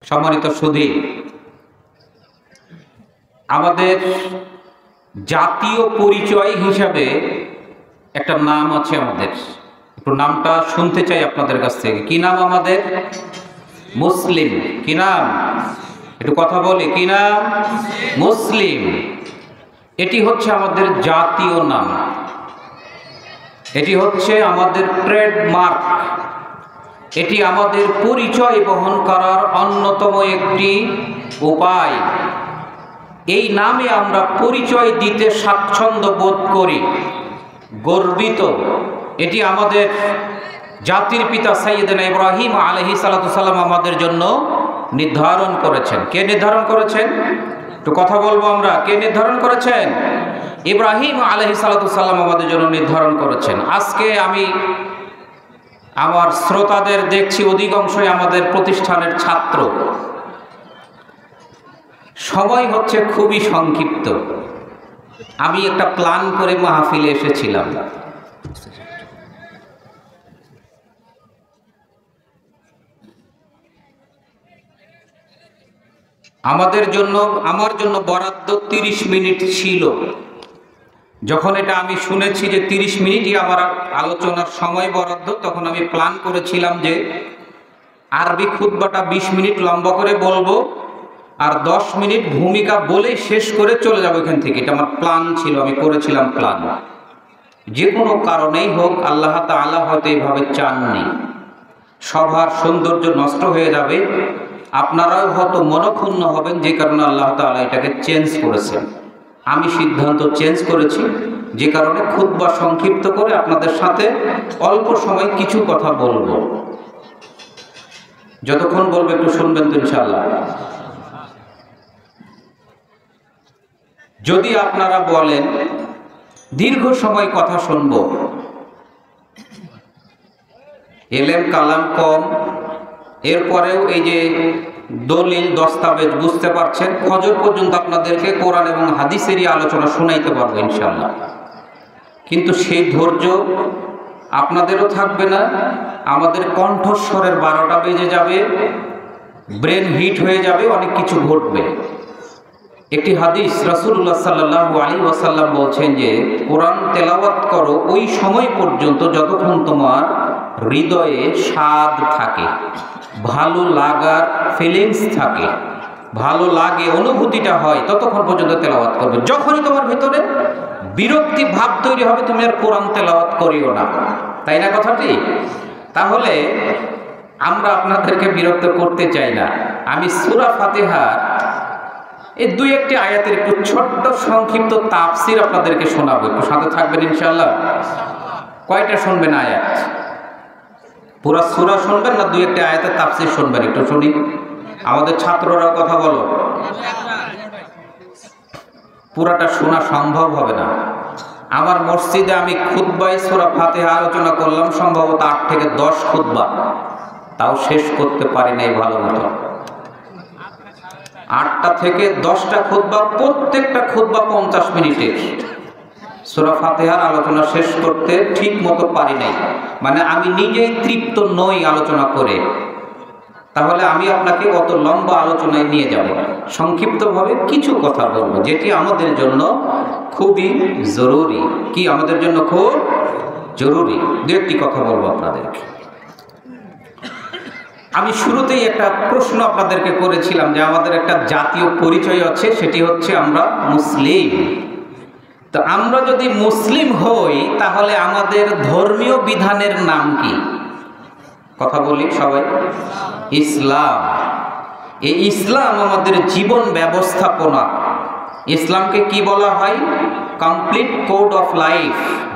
সম্মানিত সুধী, আমাদের জাতীয় পরিচয় হিসাবে একটা নাম আছে আমাদের। একটু নামটা শুনতে চাই আপনাদের কাছ থেকে। কি নাম আমাদের? মুসলিম। কি নাম? একটু কথা বলি, কি নাম? মুসলিম। এটি হচ্ছে আমাদের জাতীয় নাম, এটি হচ্ছে আমাদের ট্রেডমার্ক, এটি আমাদের পরিচয় বহন করার অন্যতম একটি উপায়। এই নামে আমরা পরিচয় দিতে স্বাচ্ছন্দ্য বোধ করি, গর্বিত। এটি আমাদের জাতির পিতা সাইয়েদনা ইব্রাহিম আলাইহিস সালাতু সালাম আমাদের জন্য নির্ধারণ করেছেন। কে নির্ধারণ করেছেন? একটু কথা বলবো আমরা। কে নির্ধারণ করেছেন? ইব্রাহিম আলাইহিস সালাতু সালাম আমাদের জন্য নির্ধারণ করেছেন। আজকে আমি আমার শ্রোতাদের দেখছি অধিকাংশই আমাদের প্রতিষ্ঠানের ছাত্র। সময় হচ্ছে খুবই সংক্ষিপ্ত। আমি একটা প্ল্যান করে মাহফিলে এসেছিলাম। আমার জন্য বরাদ্দ 30 মিনিট ছিল। যখন এটা আমি শুনেছি যে 30 মিনিটই আমার আলোচনার সময় বরাদ্দ, তখন আমি প্ল্যান করেছিলাম যে আরবি খুতবাটা 20 মিনিট লম্বা করে বলবো আর 10 মিনিট ভূমিকা বলে শেষ করে চলে যাবো এখান থেকে। এটা আমার প্ল্যান ছিল, আমি করেছিলাম প্ল্যান। যে কোনো কারণেই হোক আল্লাহ তাআলা হয়তো এইভাবে চাননি, সবার সৌন্দর্য নষ্ট হয়ে যাবে, আপনারাও হয়তো মনক্ষুণ্ণ হবেন, যে কারণে আল্লাহ তাআলা এটাকে চেঞ্জ করেছেন। আমি সিদ্ধান্ত চেঞ্জ করেছি, যে কারণে খুতবা সংক্ষিপ্ত করে আপনাদের সাথে অল্প সময় কিছু কথা বলবো। যতক্ষণ বলবো একটু শুনবেন তো ইনশাআল্লাহ। যদি আপনারা বলেন দীর্ঘ সময় কথা শুনবো, এলেম কালাম কম, এরপরেও এই যে দলিল দস্তাবেজ বুঝতে পারছেন, ফজর পর্যন্ত আপনাদেরকে কোরআন এবং হাদিসেরই আলোচনা শোনাইতে পারবো ইনশাআল্লাহ। কিন্তু সেই ধৈর্য আপনাদেরও থাকবে না, আমাদের কণ্ঠস্বরের 12টা বেজে যাবে, ব্রেন হিট হয়ে যাবে, অনেক কিছু ঘটবে। একটি হাদিস রাসূলুল্লাহ সাল্লাল্লাহু আলাইহি ওয়াসাল্লাম বলছেন যে কোরআন তেলাওয়াত করো ওই সময় পর্যন্ত যতক্ষণ তোমার হৃদয়ে স্বাদ থাকে, ভালো লাগার ফিলিংস থাকে, ভালো লাগে, অনুভূতিটা হয়, ততক্ষণ পর্যন্ত তেলাওয়াত করবে। যখনই তোমার ভিতরে বিরক্তি ভাব তৈরি হবে, তুমি আর কোরআন তেলাওয়াত করিও না। তাই না কথাটি? তাহলে আমরা আপনাদেরকে বিরক্ত করতে চাই না। আমি সূরা ফাতিহার এই 2-1টি আয়াতের একটু ছোট্ট সংক্ষিপ্ত তাফসীর আপনাদেরকে শোনাবো। একটু সাথে থাকবেন ইনশাআল্লাহ। কয়টা শুনবেন আয়াত? পুরা সূরা শুনবেন না 2-1টি আয়াতের তাফসীর শুনবেন? একটু শুনি। আমাদের ছাত্ররাও কথা বলো। পুরাটা শোনা সম্ভব হবে না। আমার মসজিদে আমি খুতবায় সূরা ফাতিহা আলোচনা করলাম সম্ভবত 8 থেকে 10 খুতবা, তাও শেষ করতে পারি নাই ভালো মতো। 8টা থেকে 10টা খুতবা, প্রত্যেকটা খুতবা 50 মিনিটের। সূরা ফাতিহার আলোচনা শেষ করতে ঠিক মতো পারি নাই, মানে আমি নিজেই তৃপ্ত নই আলোচনা করে। তাহলে আমি আপনাকে অত লম্বা আলোচনায় নিয়ে যাব না, সংক্ষিপ্তভাবে কিছু কথা বলবো, যেটি আমাদের জন্য খুবই জরুরি। কি আমাদের জন্য খুব জরুরি? 2-1টি কথা বলবো আপনাদেরকে। আমি শুরুতেই একটা প্রশ্ন আপনাদেরকে করেছিলাম যে আমাদের একটা জাতীয় পরিচয় আছে, সেটি হচ্ছে আমরা মুসলিম। তো আমরা যদি মুসলিম হই তাহলে আমাদের ধর্মীয় বিধানের নাম কি? কথা বলি সবাই। ইসলাম। এই ইসলাম আমাদের জীবন ব্যবস্থাপনা। ইসলামকে কি বলা হয়? Complete code of life.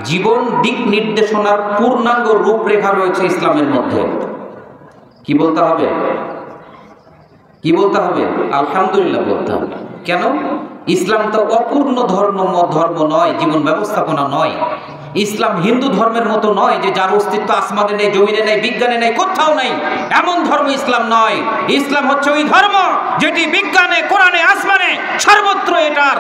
জীবন দিক নির্দেশনার পূর্ণাঙ্গ রূপরেখা রয়েছে ইসলামের মধ্যে। কি বলতে হবে? কি বলতে হবে? আলহামদুলিল্লাহ বলতে হবে। কেন? ইসলাম তো অপূর্ণ ধর্ম নয়, জীবন ব্যবস্থাপনা নয়। ইসলাম হিন্দু ধর্মের মতো নয় যে যার অস্তিত্ব আসমানে নেই, জমিনে নেই, বিজ্ঞানে নেই, কোথাও নেই, এমন ধর্ম ইসলাম নয়। ইসলাম হচ্ছে ওই ধর্ম যেটি বিজ্ঞানে, কোরআনে, আসমানে সর্বত্র এটার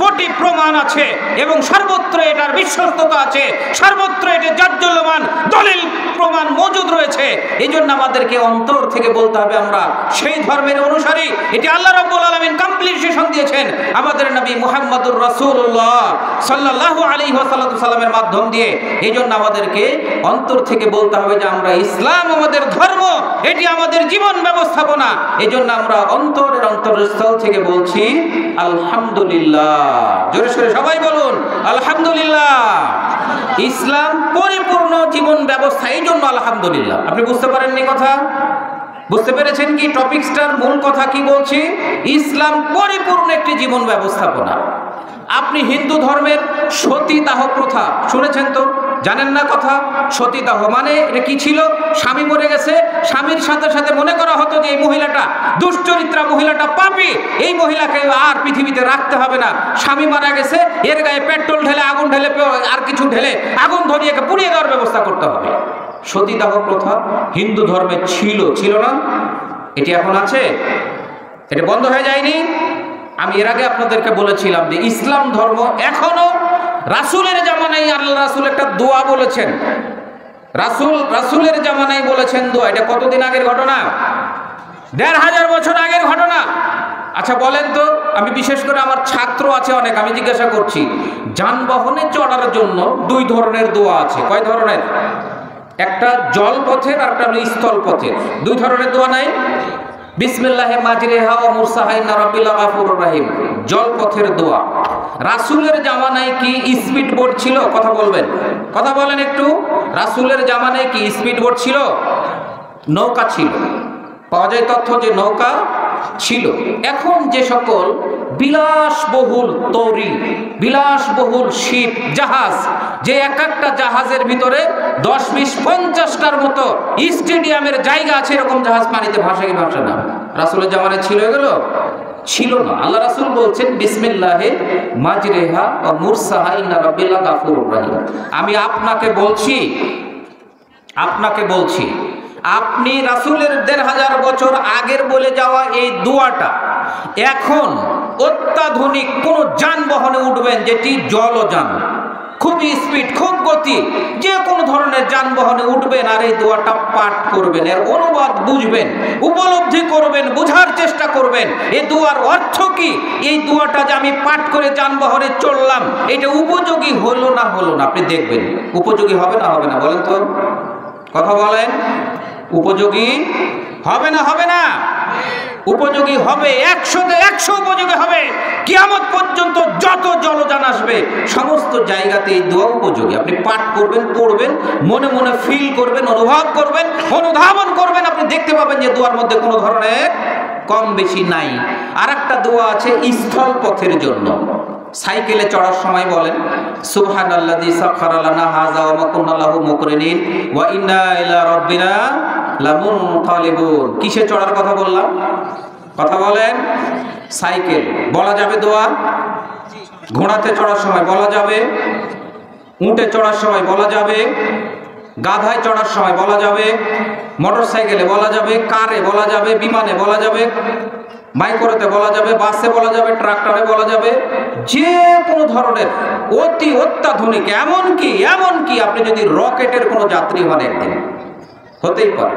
কোটি প্রমাণ আছে এবং সর্বত্র এটার বিশ্বস্ততা আছে, সর্বত্র এটা জাজ্জল্যমান দলিল প্রমাণ মজুদ রয়েছে। এই জন্য আমাদেরকে অন্তর থেকে বলতে হবে আমরা সেই ধর্মের অনুসারী। এটি আল্লাহ রাব্বুল আলামিন কমপ্লিটেশন দিয়েছেন আমাদের নবী মুহাম্মদুর রাসূলুল্লাহ সাল্লাল্লাহু আলাইহি ওয়াসাল্লামের মাধ্যম দিয়ে। এই জন্য আমাদেরকে অন্তর থেকে বলতে হবে যে আমরা ইসলাম আমাদের ধর্ম, এটি আমাদের জীবন ব্যবস্থাপনা। এই জন্য আমরা অন্তরের অন্তরস্থল থেকে বলছি আলহামদুলিল্লাহ। জোরে সোরে সবাই বলুন আলহামদুলিল্লাহ। ইসলাম পরিপূর্ণ জীবন ব্যবস্থা, এই জন্য আলহামদুলিল্লাহ। আপনি বুঝতে পারেননি কথা? বুঝতে পেরেছেন কি টপিকসটার মূল কথা কি বলছি? ইসলাম পরিপূর্ণ একটি জীবন ব্যবস্থাপনা। আপনি হিন্দু ধর্মের সতীদাহ প্রথা শুনেছেন তো? জানেন না কথা? সতীদাহ মানে এটা কি ছিল? স্বামী মরে গেছে, স্বামীর সাথে সাথে মনে করা হতো যে এই মহিলাটা দুশ্চরিত্রা, মহিলাটা পাপী, এই মহিলাকে আর পৃথিবীতে রাখতে হবে না। স্বামী মারা গেছে, এর গায়ে পেট্রোল ঢেলে, আগুন ঢেলে, আর কিছু ঢেলে আগুন ধরিয়ে পুড়িয়ে দেওয়ার ব্যবস্থা করতে হবে। সতীদাহ প্রথা হিন্দু ধর্মে ছিল না? এটি এখন আছে? এটা বন্ধ হয়ে যায়নি? আমি এর আগে আপনাদেরকে বলেছিলাম যে ইসলাম ধর্ম এখনো রাসূলের জামানায় আল্লাহ রাসূল একটা দোয়া বলেছেন, রাসূলের জামানায় বলেছেন দোয়া। এটা কতদিন আগের ঘটনা? ১৫০০ বছর আগের ঘটনা। আচ্ছা বলেন তো, আমি বিশেষ করে আমার ছাত্র আছে অনেক, আমি জিজ্ঞাসা করছি, যানবাহনে চড়ার জন্য দুই ধরনের দোয়া আছে। কয় ধরনের? একটা জল পথের আর একটা স্থল পথের। দুই ধরনের দোয়া নাই? বিসমিল্লাহে মাজরিহা ওয়া মুরসাহা ইন্না রাব্বিল গাফুরুর রহিম, জল পথের দোয়া। রাসূলের জামানায় কি স্পিড বোট ছিল? কথা বলবেন, কথা বলেন একটু। রাসূলের জামানায় কি স্পিড বোট ছিল? নৌকা ছিল। পাওয়া যায় তথ্য যে নৌকা ছিল। এখন যে সকল বিলাসবহুল তৈরি, বিলাসবহুল শিপ, জাহাজ, যে এক একটা জাহাজের ভিতরে 10, 20, 50টার মতো স্টেডিয়ামের জায়গা আছে, এরকম জাহাজ পানিতে ভাসে কি ভাসে না? রাসূলের জামানায় ছিল এগুলো? ছিল না। আল্লাহ রাসূল বলছেন বিসমিল্লাহে মাজরিহা ওয়া মুরসাহা ইন্না রাব্বিল গাফুরুর রহিম। আমি আপনাকে বলছি আপনি রাসূলের ১৫০০ বছর আগের বলে যাওয়া এই দোয়াটা এখন অত্যাধুনিক কোন যানবাহনে উঠবেন, যেটি জলযান, খুব স্পিড, খুব গতি, যে কোনো ধরনের যানবাহনে উঠবেন আর এই দোয়াটা পাঠ করবেন, এর অনুবাদ বুঝবেন, উপলব্ধি করবেন, বোঝার চেষ্টা করবেন এই দোয়ার অর্থ কি। এই দোয়াটা যে আমি পাঠ করে যানবাহনে চললাম, এটা উপযোগী হলো না? আপনি দেখবেন উপযোগী হবে না বলেন তো, কথা বলেন। উপযোগী হবে না? উপযোগী হবে, 100-তে 100 উপযোগী হবে। কিয়ামত পর্যন্ত যত জলযান আসবে সমস্ত জায়গাতে এই দোয়া উপযোগী। আপনি পাঠ করবেন, পড়বেন, মনে মনে ফিল করবেন, অনুভব করবেন, অনুধাবন করবেন, আপনি দেখতে পাবেন যে দোয়ার মধ্যে কোনো ধরনের কম বেশি নাই। আর একটা দোয়া আছে স্থল পথের জন্য। সাইকেলে চড়ার সময় বলেন সুবহানাল্লাযী সাখারা লানা হাযা ওয়া মা কুন্না লাহু মুকরিনিন ওয়া ইন্না ইলা রাব্বিনা লামুনকালিবুন। কিসে চড়ার কথা বললাম? কথা বলেন। সাইকেল বলা যাবে দোয়া? ঘোড়াতে চড়ার সময় বলা যাবে, উটে চড়ার সময় বলা যাবে, গাধায় চড়ার সময় বলা যাবে, মোটরসাইকেলে বলা যাবে, কারে বলা যাবে, বিমানে বলা যাবে, মাইক্রোতে বলা যাবে, বাসে বলা যাবে, ট্রাক্টরে বলা যাবে, যে কোনো ধরনের অতি অত্যাধুনিক, এমনকি আপনি যদি রকেটের কোনো যাত্রী হন, একদিন হতেই পারে,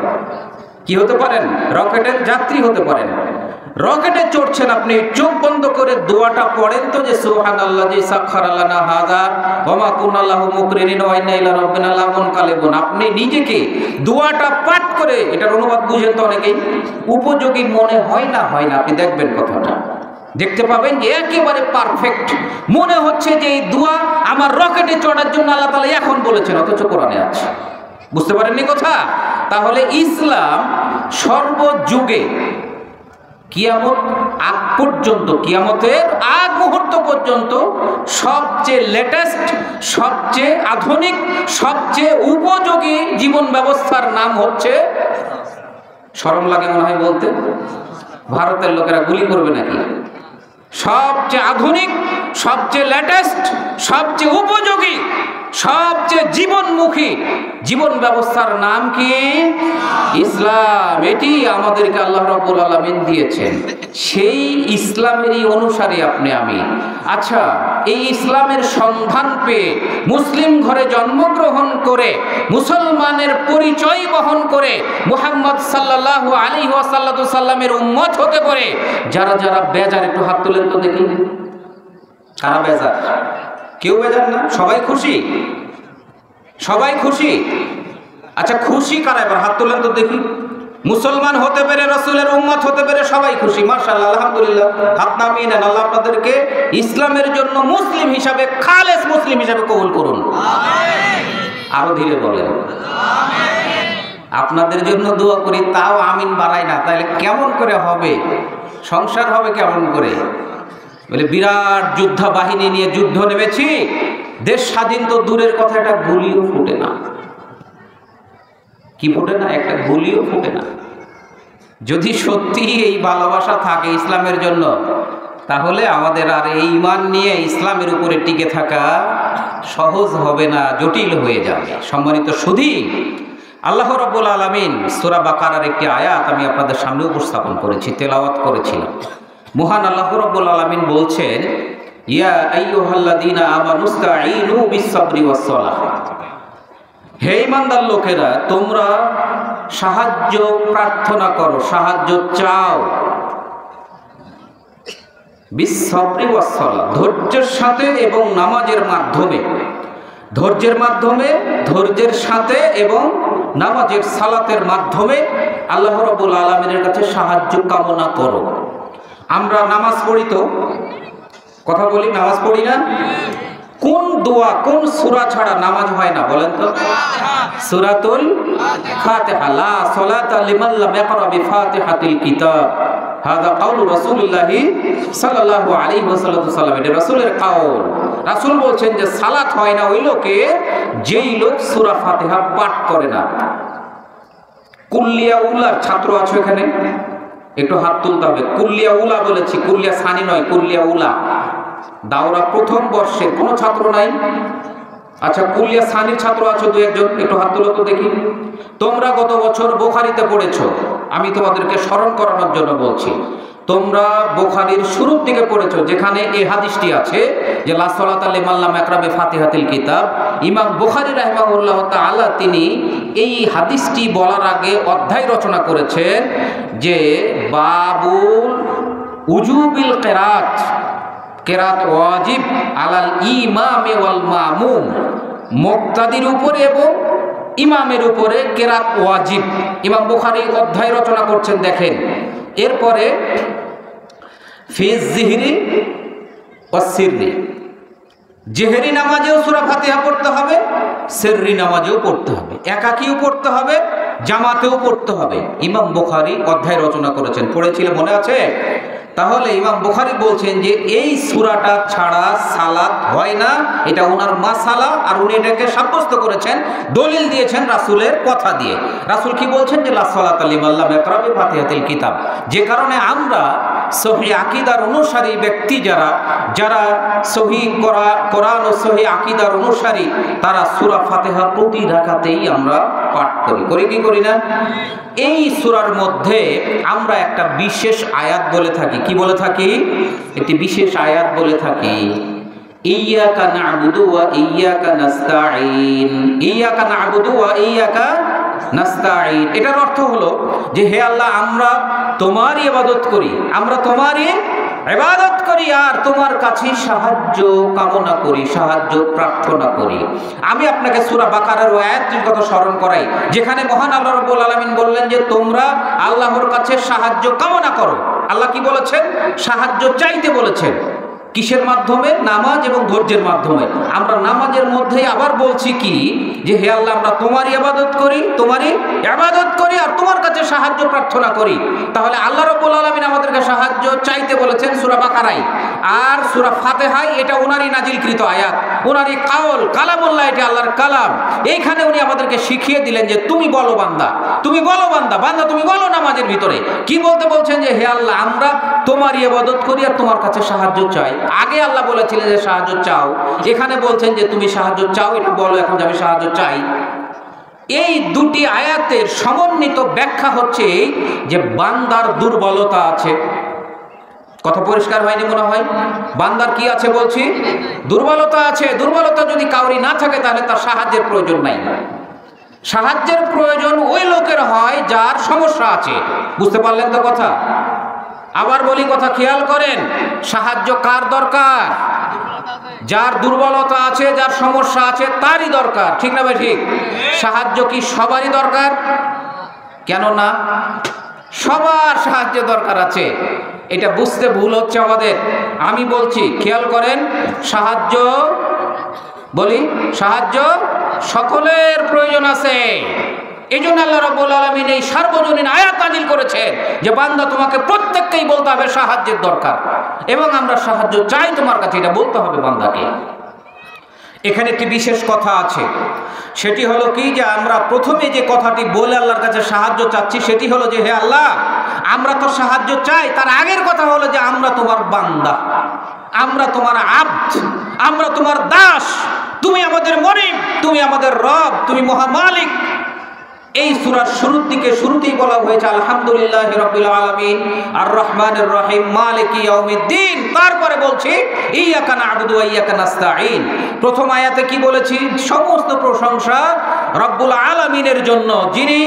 কি হতে পারেন? রকেটের যাত্রী হতে পারেন। রকেটে চড়ছেন, আপনি চোখ বন্ধ করে দোয়াটা পড়েন তো, যে সুবহানাল্লাযী সাখারা লানা হাযা ওয়া মা কুন্না লাহু মুকরিনিন ওয়া ইন্না ইলা রাব্বিনা লামুনকালিবুন। আপনি নিজেকে দোয়াটা পাঠ করে এটার অনুবাদ বুঝেন তো অনেকেই, উপযোগী মনে হয় না? আপনি দেখবেন কথাটা, দেখতে পাবেন যে একেবারে পারফেক্ট মনে হচ্ছে যে এই দোয়া আমার রকেটে চড়ার জন্য আল্লাহ তাআলা এখন বলেছেন, অথচ কোরআনে আছে। বুঝতে পারেননি কথা? তাহলে ইসলাম সর্বযুগে কিয়ামত আগ পর্যন্ত, কিয়ামতের আগ মুহূর্ত পর্যন্ত সবচেয়ে লেটেস্ট, সবচেয়ে আধুনিক, সবচেয়ে উপযোগী জীবন ব্যবস্থার নাম হচ্ছে, শরম লাগে মনে হয় বলতে, ভারতের লোকেরা গুলি করবে নাকি, সবচেয়ে আধুনিক, সবচেয়ে লেটেস্ট, সবচেয়ে উপযোগী, সবচেয়ে জীবনমুখী জীবন ব্যবস্থার নাম কি? ইসলাম। এটি আমাদেরকে আল্লাহ রাব্বুল আলামিন দিয়েছেন। সেই ইসলামেরই অনুসারী আপনি আমি। আচ্ছা, এই ইসলামের সন্ধান পেয়ে মুসলিম ঘরে জন্মগ্রহণ করে মুসলমানের পরিচয় বহন করে মুহাম্মদ সাল্লাল্লাহু আলাইহি ওয়াসাল্লামের উম্মত হতে পারে যারা যারা বেজার, একটু হাত তুলেন তো দেখি। কারা বেজার? কেউ বেজার না, সবাই খুশি, সবাই খুশি। আচ্ছা, খুশি কারা? এবার হাত তুলেন তো দেখি। মুসলমান হতে পেরে, রাসূলের উম্মত হতে পেরে সবাই খুশি। মাশাআল্লাহ, আলহামদুলিল্লাহ। হাত নামিয়ে নেন। আল্লাহ আপনাদেরকে ইসলামের জন্য মুসলিম হিসাবে, খালেস মুসলিম হিসাবে কবুল করুন। আমিন। আরো ধীরে বলেন। আমিন। আপনাদের জন্য দোয়া করি, তাও আমিন বাড়াই না, তাহলে কেমন করে হবে? সংসার হবে কেমন করে? বলে বিরাট যোদ্ধা বাহিনী নিয়ে যুদ্ধ নেমেছি, দেশ স্বাধীন তো দূরের কথা, একটা গুলিও ফুটে না। কি ফুটে না? একটা গুলিও ফুটে না। যদি সত্যি এই ভালোবাসা থাকে ইসলামের জন্য, তাহলে আমাদের আর এই ঈমান নিয়ে ইসলামের উপরে টিকে থাকা সহজ হবে না, জটিল হয়ে যাবে। সম্মানিত সুধী, আল্লাহ রাব্বুল আলামিন সূরা বাকারার একটি আয়াত আমি আপনাদের সামনে উপস্থাপন করেছি, তেলাওয়াত করেছিলাম। মহান আল্লাহ রাব্বুল আলামিন বলছেন, ইয়া আইয়ুহাল্লাযীনা আমানুস্তাঈনু বিস-সাবরি ওয়াস-সালাহ। হে ঈমানদার লোকেরা, তোমরা সাহায্য প্রার্থনা করো, সাহায্য চাও। বিস-সাবরি ওয়াস-সালাহ, ধৈর্যের সাথে এবং নামাজের মাধ্যমে। ধৈর্যের মাধ্যমে, ধৈর্যের সাথে এবং নামাজের সালাতের মাধ্যমে আল্লাহ রাব্বুল আলামিনের কাছে সাহায্য কামনা করো। আমরা নামাজ পড়ি তো, কথা বলি, নামাজ পড়ি না? কোন দোয়া, কোন সূরা ছাড়া নামাজ হয় না বলেন তো? সূরাতুল ফাতিহা। লা সালাতা লিমান লাম ইয়াকরা বিফাতিহাতিল কিতাব। হাযা কাউলু রাসূলুল্লাহ সাল্লাল্লাহু আলাইহি ওয়াসাল্লাম। এটা রাসূলের কাউল। রাসূল বলছেন যে সালাত হয় না ওই লোকে যেই লোক সূরা ফাতিহা পাঠ করে না। কুল্লিয়া উলার ছাত্র আছে এখানে? একটু হাত তুলতে হবে। কুল্লিয়া উলা বলেছি, কুল্লিয়া সানি নয়, কুল্লিয়া উলা। দাওরা প্রথম বর্ষের কোনো ছাত্র নাই? আচ্ছা, কুল্লিয়া সানির ছাত্র আছো দু একজন? একটু হাত তুলো তো দেখি। তোমরা গত বছর বুখারীতে পড়েছো, আমি তোমাদেরকে স্মরণ করানোর জন্য বলছি। তোমরা বুখারীর শুরুর দিকে পড়েছো, যেখানে এই হাদিসটি আছে যে লা সালাতা লিমান লাম ইয়াকরা বিফাতিহাতিল কিতাব। ইমাম বুখারী রাহিমাহুল্লাহ তাআলা তিনি এই হাদিসটি বলার আগে অধ্যায় রচনা করেছেন যে বাবুল উজুবিল কিরাত, কেরাত ওয়াজিব আলাল ইমামে ওয়াল মামুম। মুক্তাদির উপরে এবং ইমামের উপরে কেরাত ওয়াজিব। ইমাম বুখারী অধ্যায় রচনা করছেন, দেখেন। এরপরে ফিজ জিহরি ওয়াস সিররি, জেহরি নামাজেও সূরা ফাতিহা পড়তে হবে, সিররি নামাজেও পড়তে হবে, একাকীও পড়তে হবে, জামাতেও পড়তে হবে। ইমাম বুখারী অধ্যায় রচনা করেছেন, পড়েছিলেন মনে আছে? তাহলে ইমাম বুখারী বলছেন যে এই সূরাটা ছাড়া সালাত হয় না, এটা ওনার মাসালা, আর উনি এটাকে সাব্যস্ত করেছেন, দলিল দিয়েছেন রাসূলের কথা দিয়ে। রাসূল কি বলছেন যে লা সালাতা লিমান লাম ইয়াকরা বিফাতিহাতিল কিতাব। যে কারণে আমরা সহিহ আকীদার অনুসারী ব্যক্তি যারা যারা সহিহ কোরআন ও সহিহ আকীদার অনুসারী, তারা সূরা ফাতিহা প্রতি রাকাতেই আমরা পাঠ করি কি করি না? এই সূরার মধ্যে আমরা একটা বিশেষ আয়াত বলে থাকি। কি বলে থাকি? একটি বিশেষ আয়াত বলে থাকি, ইয়্যাকা না'বুদু ওয়া ইয়্যাকা নাস্তাঈন। ইয়্যাকা না'বুদু ওয়া ইয়্যাকা নাস্তাঈন, এটার অর্থ হলো যে হে আল্লাহ, আমরা তোমারই ইবাদত করি, আমরা তোমারই ইবাদত করি আর তোমার কাছে সাহায্য কামনা করি, সাহায্য প্রার্থনা করি। আমি আপনাকে সূরা বাকারার ওই আয়াতটির কথা স্মরণ করাই, যেখানে মহান আল্লাহ রাব্বুল আলামিন বললেন যে তোমরা আল্লাহর কাছে সাহায্য কামনা করো। আল্লাহ কি বলেছেন? সাহায্য চাইতে বলেছেন। কিসের মাধ্যমে? নামাজ এবং ধৈর্যের মাধ্যমে। আমরা নামাজের মধ্যে আবার বলছি কি যে হে আল্লাহ, আমরা তোমারই ইবাদত করি, তোমারই ইবাদত করি আর তোমার কাছে সাহায্য প্রার্থনা করি। তাহলে আল্লাহ রাব্বুল আলামিন আমাদেরকে সাহায্য চাইতে বলেছেন সূরা বাকারায়, আর সূরা ফাতিহায় এটা ওনারই নাজিলকৃত আয়াত। ওনার এই কাউল কালামুল্লাহ, এটি আল্লাহর কালাম। এইখানে উনি আমাদেরকে শিখিয়ে দিলেন যে তুমি বলো বান্দা, তুমি বলো বান্দা, বান্দা তুমি বলো নামাজের ভিতরে কি বলতে বলছেন যে হে আল্লাহ, আমরা তোমারই ইবাদত করি আর তোমার কাছে সাহায্য চাই। আগে আল্লাহ বলেছিলেন যে সাহায্য চাও, এখানে বলছেন যে তুমি সাহায্য চাও, এটা বলো এখন যে আমি সাহায্য চাই। এই দুটি আয়াতের সমন্বিত ব্যাখ্যা হচ্ছে যে বান্দার দুর্বলতা আছে। কথা পরিষ্কার হয়নি মনে হয়? বান্দার কি আছে বলছি? দুর্বলতা আছে। দুর্বলতা যদি কাউরি না থাকে তাহলে তার সাহায্যের প্রয়োজন নাই। সাহায্যের প্রয়োজন ওই লোকের হয় যার সমস্যা আছে। বুঝতে পারলেন তো কথা? আবার বলি, কথা খেয়াল করেন, সাহায্য কার দরকার? যার দুর্বলতা আছে, যার সমস্যা আছে তারই দরকার, ঠিক না ভাই? ঠিক। সাহায্য কি সবারই দরকার? কেন না? সবার সাহায্য দরকার আছে। এটা বুঝতে ভুল হচ্ছে আমাদের। আমি বলছি খেয়াল করেন, সাহায্য বলি, সাহায্য সকলের প্রয়োজন আছে। এই জন্য আল্লাহ রাব্বুল আলামিন এই সার্বজনীন আয়াত নাযিল করেছেন যে বান্দা তোমাকে প্রত্যেককেই বলতে হবে সাহায্যের দরকার, এবং আমরা সাহায্য চাই তোমার কাছে, এটা বলতে হবে বান্দাকে। এখানে একটি বিশেষ কথা আছে, সেটি হলো কি যে আমরা প্রথমে যে কথাটি বলে আল্লাহর কাছে সাহায্য চাচ্ছি সেটি হলো যে হে আল্লাহ, আমরা তো সাহায্য চাই। তার আগের কথা হলো যে আমরা তোমার বান্দা, আমরা তোমার আব্দ, আমরা তোমার দাস, তুমি আমাদের মনিব, তুমি আমাদের রব, তুমি মহামালিক। এই সূরার শুরুতেই বলা হয়েছে আলহামদুলিল্লাহি রাব্বিল আলামিন আর রহমানির রহিম মালিকি ইয়াউমিদ্দিন। তারপরে বলছি ইয়্যাকা না'বুদু ওয়া ইয়্যাকা নাস্তাঈন। প্রথম আয়াতে কি বলেছি? সমস্ত প্রশংসা রব্বুল আলামিনের জন্য, যিনি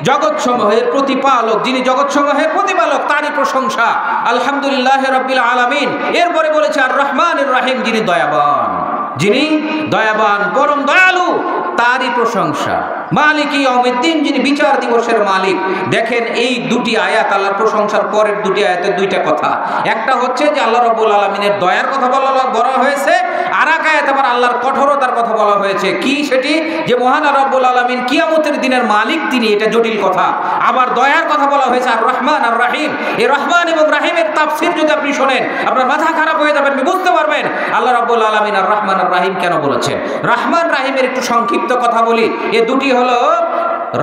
জগৎসমূহের প্রতিপালক, যিনি জগৎসমূহের প্রতিপালক, তারই প্রশংসা আলহামদুলিল্লাহি রাব্বিল আলামিন। এরপরে বলেছে আর রহমানির রহিম, যিনি দয়াবান, যিনি দয়াবান পরম দয়ালু, তারই প্রশংসা। মালিকি ইয়াউমিদ্দিন, যিনি বিচার দিবসের মালিক। দেখেন এই দুটি আয়াত, আল্লাহর প্রশংসার পরের দুটি আয়াতে দুইটা কথা। একটা হচ্ছে যে আল্লাহ রাব্বুল আলামিনের দয়ার কথা বলা হয়েছে, আর এক আয়াতে আবার আল্লাহর কঠোরতার কথা বলা হয়েছে। কি সেটি? যে মহান রব্বুল আলামিন কিয়ামতের দিনের মালিক তিনি, এটা জটিল কথা। আবার দয়ার কথা বলা হয়েছে আর রহমান আর রাহিম। এই রহমান এবং রাহিমের তাফসীর যদি আপনি শোনেন আপনার মাথা খারাপ হয়ে যাবে, আপনি বুঝতে পারবেন আল্লাহ রাব্বুল আলামিন আর রহমান আর রাহিম কেন বলেছেন। রহমান রাহিমের একটু সংক্ষিপ্ত কথা বলি। এ দুটি হলো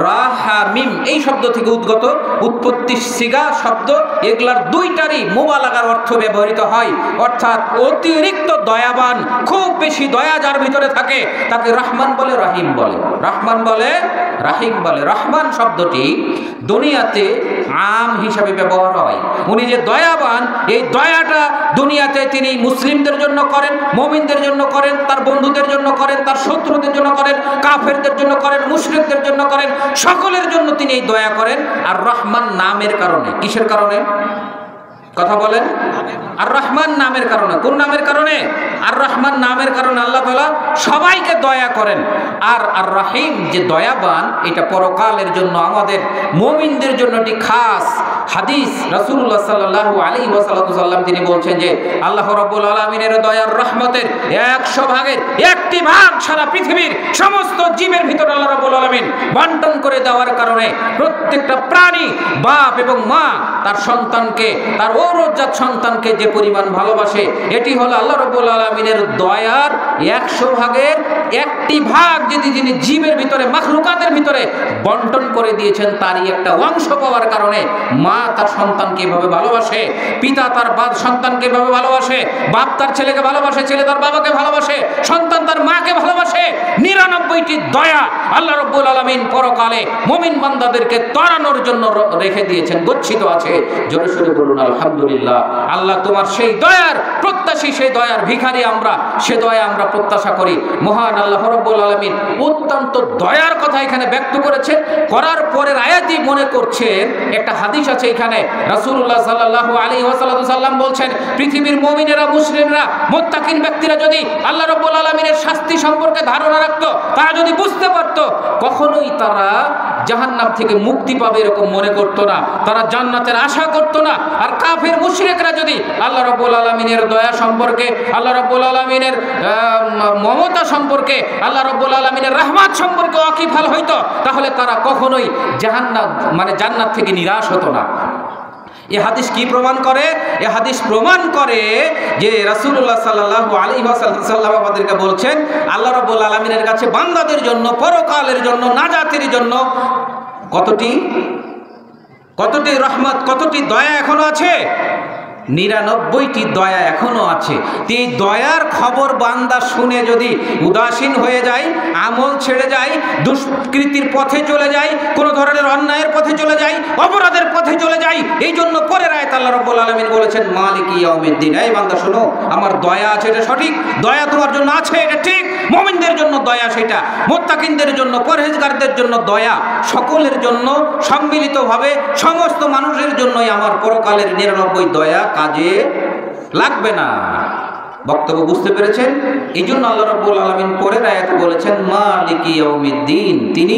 রাহামিম, এই শব্দ থেকে উদ্গত, উৎপত্তি সিগা শব্দ। এগুলার দুইটারই মুবালাগার অর্থ ব্যবহৃত হয়, অর্থাৎ অতিরিক্ত দয়াবান, খুব বেশি দয়া যার ভিতরে থাকে তাকে রহমান বলে, রাহিম বলে। রহমান বলে, রাহিম বলে। রহমান শব্দটি দুনিয়াতে আম হিসাবে ব্যবহার হয়। উনি যে দয়াবান, এই দয়াটা দুনিয়াতে তিনি মুসলিমদের জন্য করেন, মুমিনদের জন্য করেন, তার বন্ধুদের জন্য করেন, তার শত্রুদের জন্য করেন, কাফেরদের জন্য করেন, মুশরিকদের জন্য করেন, সকলের জন্য তিনি এই দয়া করেন। আর রহমান নামের কারণে। কিসের কারণে? কথা বলেন। আর রহমান নামের কারণে। কোন নামের কারণে? আর রহমান নামের কারণে আল্লাহ তাআলা সবাইকে দয়া করেন। আর আর রাহিম যে দয়াবান, এটা পরকালের জন্য আমাদের মুমিনদের জন্য একটি খাস হাদিস। রাসূলুল্লাহ সাল্লাল্লাহু আলাইহি ওয়াসাল্লাম তিনি বলছেন যে আল্লাহ রাব্বুল আলামিনের দয়ার রহমতের 100 ভাগের 1টি ভাগ সারা পৃথিবীর সমস্ত জীবের ভিতরে আল্লাহ রাব্বুল আলামিন বন্টন করে দেওয়ার কারণে প্রত্যেকটা প্রাণী, বাপ এবং মা তার সন্তানকে, তার ঔরজাত সন্তানকে যে পরিমাণ ভালোবাসে, এটি হলো আল্লাহ রাব্বুল আলামিনের দয়ার 100 ভাগের 1টি ভাগ যিনি জীবের ভিতরে, মাখলুকাতের ভিতরে বন্টন করে দিয়েছেন, তারই একটা অংশ পাওয়ার কারণে মা তার সন্তানকে এভাবে ভালোবাসে, পিতা তার সন্তানকে এভাবে ভালোবাসে, বাপ তার ছেলেকে ভালোবাসে, ছেলে তার বাবাকে ভালোবাসে, সন্তান তার মাকে ভালোবাসে। 99টি দয়া আল্লাহ রাব্বুল আলামিন পরকালে মুমিন বান্দাদেরকে তরানোর জন্য রেখে দিয়েছেন, গচ্ছিত আছে। জোরে সোরে বলুন আলহামদুলিল্লাহ। আল্লাহ তোমার সেই দয়ার প্রত্যাশী, সেই দয়ার ভিখারি আমরা, সে দয়া আমরা প্রত্যাশা করি। মহান আল্লাহ রাব্বুল আলামিন অত্যন্ত দয়ার কথা এখানে ব্যক্ত করেছেন। করার পরের আয়াতই মনে করছেন একটা হাদিস আছে এখানে। রাসূলুল্লাহ সাল্লাল্লাহু আলাইহি ওয়াসাল্লাম বলছেন, পৃথিবীর মুমিনেরা, মুসলিমরা, মুত্তাকিন ব্যক্তিরা যদি আল্লাহ রাব্বুল আলামিনের শাস্তি সম্পর্কে ধারণা রাখতো, তারা যদি বুঝতে পারতো, কখনোই তারা জাহান্নাম থেকে মুক্তি পাবে এরকম মনে করতো না, তারা জান্নাতের আশা করতো না। আর কাফের মুশরিকরা যদি আল্লাহ রাব্বুল আলামিনের দয়া সম্পর্কে, আল্লাহ রাব্বুল আলামিনের মমতা সম্পর্কে, আল্লাহ রাব্বুল আলামিনের রহমত সম্পর্কে ওয়াকিবহাল হইতো, তাহলে তারা কখনোই জান্নাত থেকে নিরাশ হতো না। এ হাদিস কি প্রমাণ করে? এ হাদিস প্রমাণ করে যে রাসূলুল্লাহ সাল্লাল্লাহু আলাইহি ওয়াসাল্লাম আমাদেরকে বলছেন আল্লাহ রাব্বুল আলামিনের কাছে বান্দাদের জন্য, পরকালের জন্য, নাজাতের জন্য কতটি রহমত, কতটি দয়া এখনো আছে? 99টি দয়া এখনো আছে। এই দয়ার খবর বান্দা শুনে যদি উদাসীন হয়ে যায়, আমল ছেড়ে যায়, দুষ্কৃতির পথে চলে যায়, কোন ধরনের অন্যায়ের পথে চলে যায়, অপরাধের পথে চলে যায়, এই জন্য পরের আয়াতে আল্লাহ রাব্বুল আলামিন বলেছেন মালিকি ইয়াউমিদ্দিন, এই বান্দা শোনো, আমার দয়া আছে, এটা সঠিক, দয়া তোমার জন্য আছে, এটা ঠিক। মুমিনদের জন্য দয়া সেটা, মুত্তাকিনদের জন্য, পরহেজগারদের জন্য দয়া, সকলের জন্য সম্মিলিতভাবে সমস্ত মানুষের জন্যই আমার পরকালের 99 দয়া কাজে লাগবে না। বক্তব্য বুঝতে পেরেছেন? এই জন্য আল্লাহ রাব্বুল আলামিন পরের আয়াতে বলেছেন মালিকি ইয়াউমিদ্দিন, তিনি